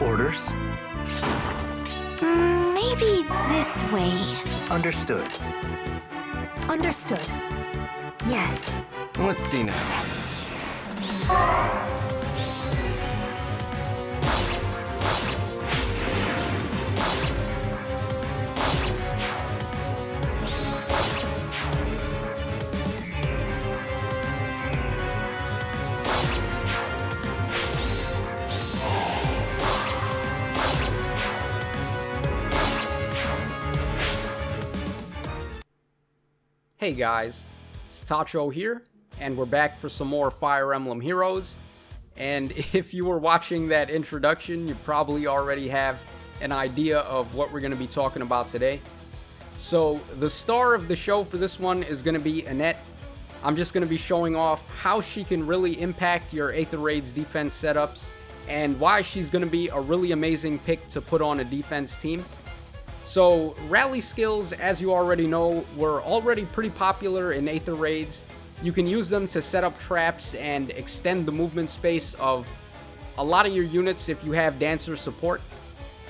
Orders? Maybe this way. Understood. Understood. Yes. Let's see now. Hey guys, it's Tacho here, and we're back for some more Fire Emblem Heroes. And if you were watching that introduction, you probably already have an idea of what we're going to be talking about today. So the star of the show for this one is going to be Annette. I'm just going to be showing off how she can really impact your Aether Raids defense setups, and why she's going to be a really amazing pick to put on a defense team. So, rally skills, as you already know, were already pretty popular in Aether Raids. You can use them to set up traps and extend the movement space of a lot of your units if you have Dancer support.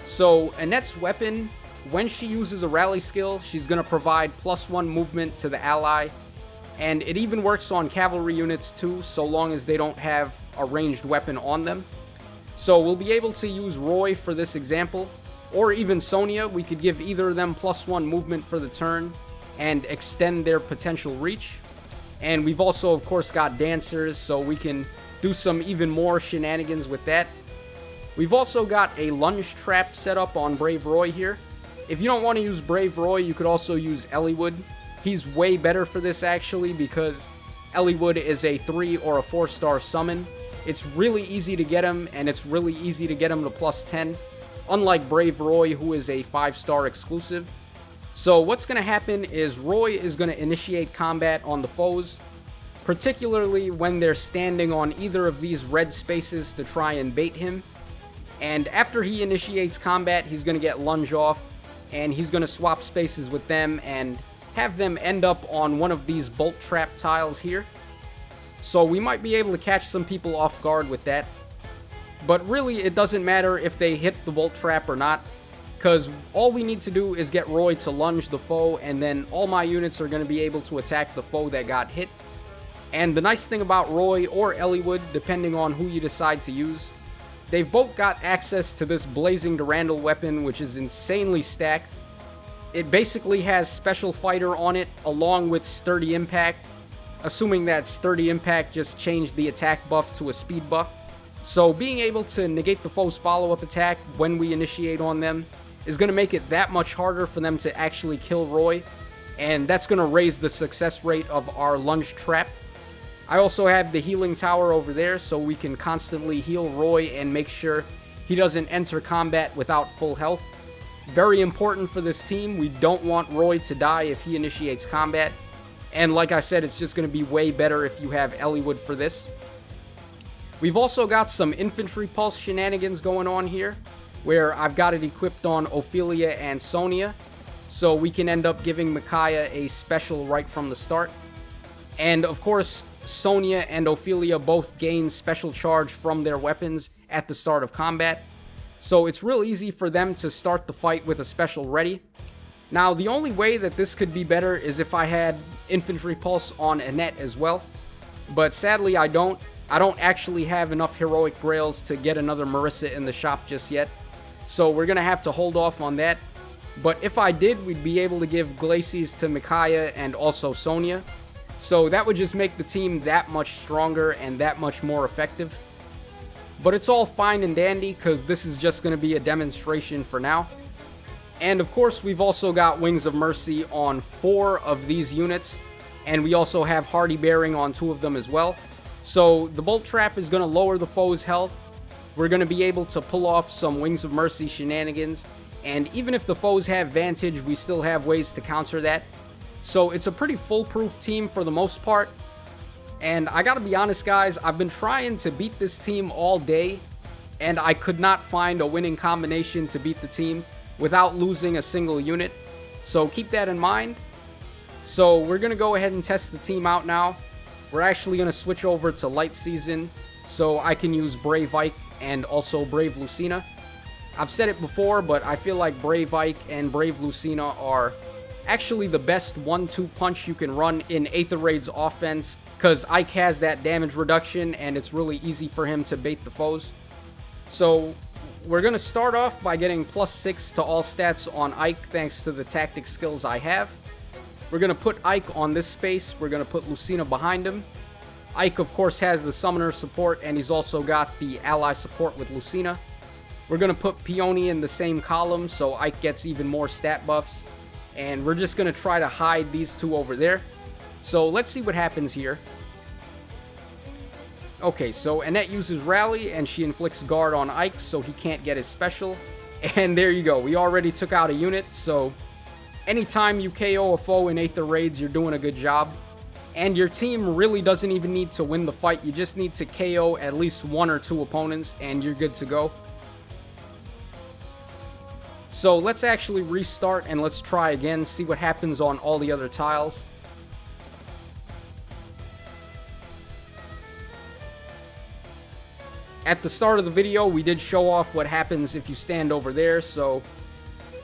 So, Annette's weapon, when she uses a rally skill, she's going to provide +1 movement to the ally. And it even works on cavalry units too, so long as they don't have a ranged weapon on them. So, we'll be able to use Roy for this example. Or even Sonya. We could give either of them +1 movement for the turn and extend their potential reach. And we've also, of course, got Dancers, so we can do some even more shenanigans with that. We've also got a Lunge trap set up on Brave Roy here. If you don't want to use Brave Roy, you could also use Eliwood. He's way better for this, actually, because Eliwood is a 3 or a 4-star summon. It's really easy to get him, and it's really easy to get him to +10. Unlike Brave Roy, who is a 5-star exclusive. So what's going to happen is Roy is going to initiate combat on the foes, particularly when they're standing on either of these red spaces to try and bait him. And after he initiates combat, he's going to get Lunge off, and he's going to swap spaces with them and have them end up on one of these bolt trap tiles here. So we might be able to catch some people off guard with that. But really, it doesn't matter if they hit the bolt trap or not, because all we need to do is get Roy to lunge the foe, and then all my units are going to be able to attack the foe that got hit. And the nice thing about Roy or Eliwood, depending on who you decide to use, they've both got access to this Blazing Durandal weapon, which is insanely stacked. It basically has Special Fighter on it, along with Sturdy Impact, assuming that Sturdy Impact just changed the attack buff to a speed buff. So being able to negate the foe's follow-up attack when we initiate on them is going to make it that much harder for them to actually kill Roy, and that's going to raise the success rate of our Lunge trap. I also have the healing tower over there, so we can constantly heal Roy and make sure he doesn't enter combat without full health. Very important for this team. We don't want Roy to die if he initiates combat, and like I said, it's just going to be way better if you have Eliwood for this. We've also got some Infantry Pulse shenanigans going on here, where I've got it equipped on Ophelia and Sonya, so we can end up giving Micaiah a special right from the start. And of course, Sonya and Ophelia both gain special charge from their weapons at the start of combat, so it's real easy for them to start the fight with a special ready. Now, the only way that this could be better is if I had Infantry Pulse on Annette as well, but sadly I don't. I don't actually have enough heroic grails to get another Marissa in the shop just yet, so we're going to have to hold off on that. But if I did, we'd be able to give Glacies to Micaiah and also Sonya, so that would just make the team that much stronger and that much more effective. But it's all fine and dandy, because this is just going to be a demonstration for now. And of course, we've also got Wings of Mercy on 4 of these units, and we also have Hardy Bearing on 2 of them as well. So the Bolt Trap is going to lower the foe's health. We're going to be able to pull off some Wings of Mercy shenanigans. And even if the foes have Vantage, we still have ways to counter that. So it's a pretty foolproof team for the most part. And I gotta be honest, guys, I've been trying to beat this team all day, and I could not find a winning combination to beat the team without losing a single unit. So keep that in mind. So we're going to go ahead and test the team out now. We're actually going to switch over to Light Season so I can use Brave Ike and also Brave Lucina. I've said it before, but I feel like Brave Ike and Brave Lucina are actually the best 1-2 punch you can run in Aether Raids offense, because Ike has that damage reduction and it's really easy for him to bait the foes. So we're going to start off by getting +6 to all stats on Ike thanks to the tactic skills I have. We're going to put Ike on this space. We're going to put Lucina behind him. Ike, of course, has the summoner support, and he's also got the ally support with Lucina. We're going to put Peony in the same column, so Ike gets even more stat buffs. And we're just going to try to hide these two over there. So let's see what happens here. Okay, so Annette uses Rally, and she inflicts Guard on Ike, so he can't get his special. And there you go. We already took out a unit, so anytime you KO a foe in Aether Raids, you're doing a good job. And your team really doesn't even need to win the fight. You just need to KO at least 1 or 2 opponents, and you're good to go. So let's actually restart and let's try again, see what happens on all the other tiles. At the start of the video, we did show off what happens if you stand over there, so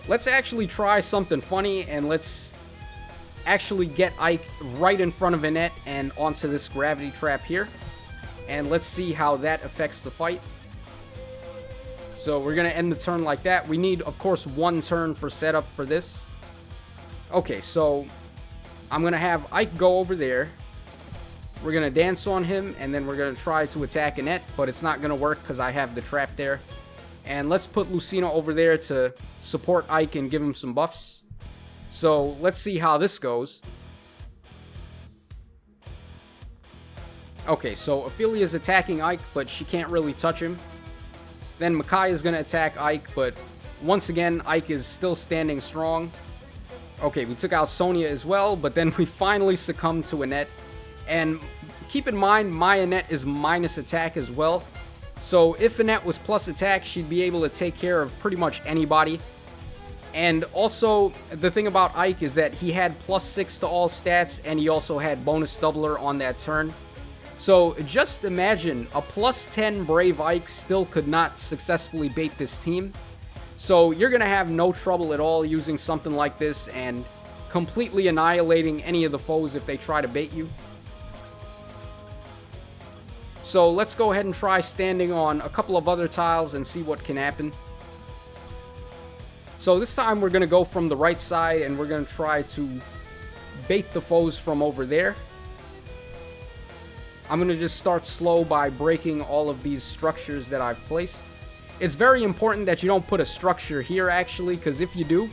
let's actually try something funny and let's actually get Ike right in front of Annette and onto this gravity trap here. And let's see how that affects the fight. So we're going to end the turn like that. We need, of course, 1 turn for setup for this. Okay, so I'm going to have Ike go over there. We're going to dance on him, and then we're going to try to attack Annette, but it's not going to work because I have the trap there. And let's put Lucina over there to support Ike and give him some buffs. So let's see how this goes. Okay, so Ophelia's attacking Ike, but she can't really touch him. Then Makai is going to attack Ike, but once again, Ike is still standing strong. Okay, we took out Sonya as well, but then we finally succumbed to Annette. And keep in mind, my Annette is minus attack as well. So if Annette was plus attack, she'd be able to take care of pretty much anybody. And also, the thing about Ike is that he had +6 to all stats, and he also had bonus doubler on that turn. So just imagine a +10 Brave Ike still could not successfully bait this team. So you're going to have no trouble at all using something like this and completely annihilating any of the foes if they try to bait you. So let's go ahead and try standing on a couple of other tiles and see what can happen. So this time we're going to go from the right side and we're going to try to bait the foes from over there. I'm going to just start slow by breaking all of these structures that I've placed. It's very important that you don't put a structure here actually, because if you do,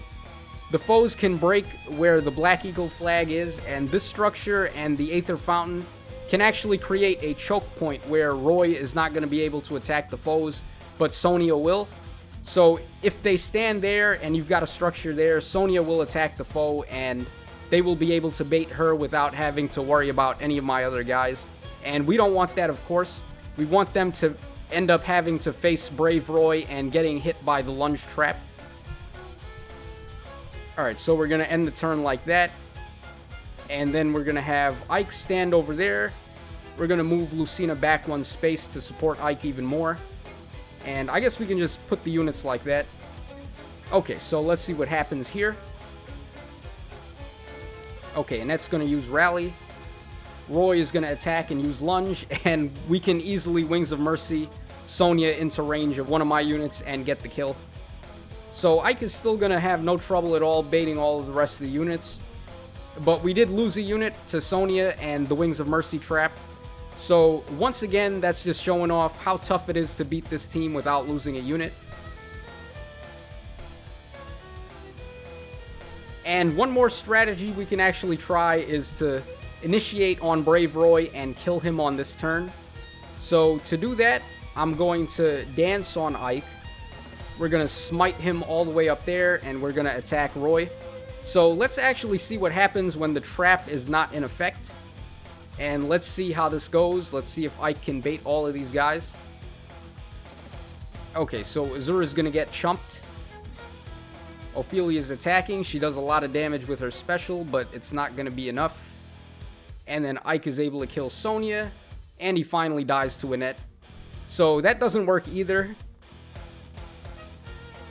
the foes can break where the Black Eagle flag is, and this structure and the Aether Fountain can actually create a choke point where Roy is not going to be able to attack the foes, but Sonya will. So if they stand there and you've got a structure there, Sonya will attack the foe and they will be able to bait her without having to worry about any of my other guys. And we don't want that, of course. We want them to end up having to face Brave Roy and getting hit by the Lunge trap. Alright, so we're going to end the turn like that. And then we're going to have Ike stand over there. We're going to move Lucina back 1 space to support Ike even more. And I guess we can just put the units like that. Okay, so let's see what happens here. Okay, Annette's going to use Rally. Roy is going to attack and use Lunge, and we can easily Wings of Mercy Sonya into range of one of my units and get the kill. So Ike is still going to have no trouble at all baiting all of the rest of the units. But we did lose a unit to Sonya and the Wings of Mercy trap. So once again, that's just showing off how tough it is to beat this team without losing a unit. And one more strategy we can actually try is to initiate on Brave Roy and kill him on this turn. So to do that, I'm going to dance on Ike. We're going to smite him all the way up there and we're going to attack Roy. So let's actually see what happens when the trap is not in effect. And let's see how this goes. Let's see if Ike can bait all of these guys. Okay, so Azura's going to get chumped. Ophelia's attacking. She does a lot of damage with her special, but it's not going to be enough. And then Ike is able to kill Sonya, and he finally dies to Annette. So that doesn't work either.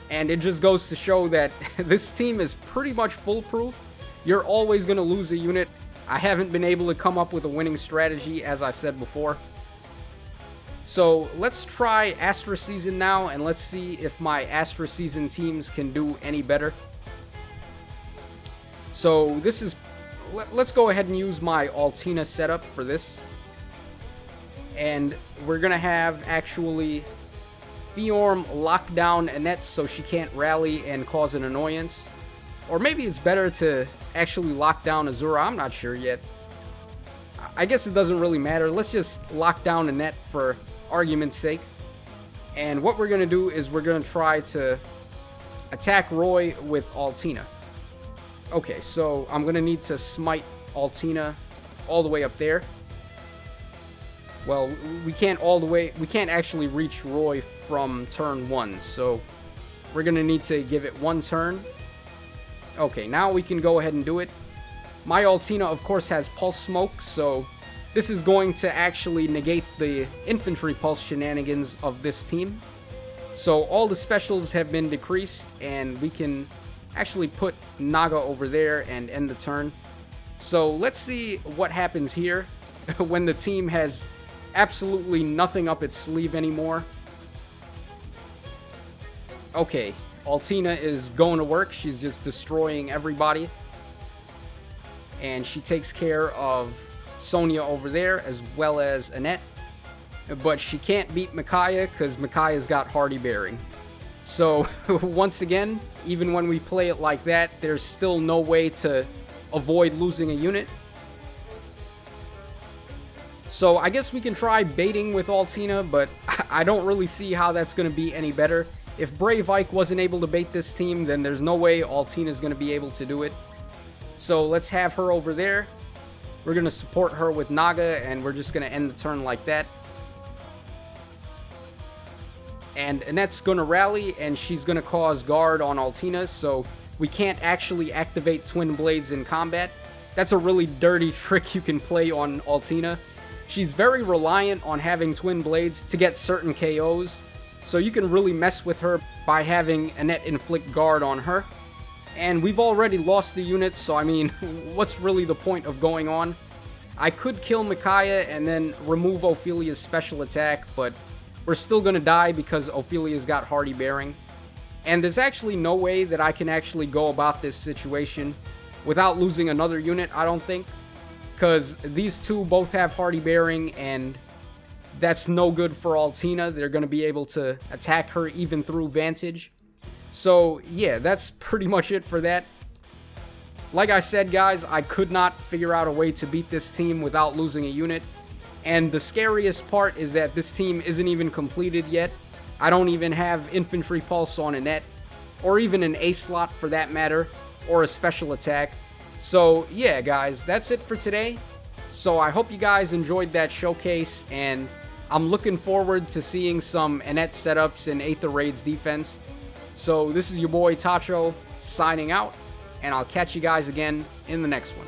And it just goes to show that this team is pretty much foolproof. You're always going to lose a unit. I haven't been able to come up with a winning strategy, as I said before. So let's try Astra Season now, and let's see if my Astra Season teams can do any better. So this is... let's go ahead and use my Altina setup for this. And we're going to have, actually, Fiorm lock down Annette so she can't rally and cause an annoyance. Or maybe it's better to actually lock down Azura. I'm not sure yet. I guess it doesn't really matter. Let's just lock down Annette for argument's sake. And what we're going to do is we're going to try to attack Roy with Altina. Okay, so I'm going to need to smite Altina all the way up there. Well, we can't actually reach Roy from turn 1, so we're going to need to give it 1 turn. Okay, now we can go ahead and do it. My Altina, of course, has Pulse Smoke, so this is going to actually negate the Infantry Pulse shenanigans of this team. So all the specials have been decreased, and we can actually put Naga over there and end the turn. So let's see what happens here when the team has absolutely nothing up its sleeve anymore. Okay, Altina is going to work. She's just destroying everybody. And she takes care of Sonya over there, as well as Annette. But she can't beat Micaiah, because Micaiah's got Hardy Bearing. So, once again, even when we play it like that, there's still no way to avoid losing a unit. So, I guess we can try baiting with Altina, but I don't really see how that's going to be any better. If Brave Ike wasn't able to bait this team, then there's no way Altina's going to be able to do it. So, let's have her over there. We're going to support her with Naga, and we're just going to end the turn like that. And Annette's going to rally, and she's going to cause guard on Altina, so we can't actually activate Twin Blades in combat. That's a really dirty trick you can play on Altina. She's very reliant on having Twin Blades to get certain KOs, so you can really mess with her by having Annette inflict guard on her. And we've already lost the units, so I mean, what's really the point of going on? I could kill Micaiah and then remove Ophelia's special attack, but we're still going to die because Ophelia's got Hardy Bearing. And there's actually no way that I can actually go about this situation without losing another unit, I don't think. Because these two both have Hardy Bearing, and that's no good for Altina. They're going to be able to attack her even through Vantage. So, yeah, that's pretty much it for that. Like I said, guys, I could not figure out a way to beat this team without losing a unit. And the scariest part is that this team isn't even completed yet. I don't even have Infantry Pulse on Annette, or even an A slot for that matter, or a special attack. So yeah, guys, that's it for today. So I hope you guys enjoyed that showcase, and I'm looking forward to seeing some Annette setups in Aether Raids defense. So this is your boy Tacho signing out, and I'll catch you guys again in the next one.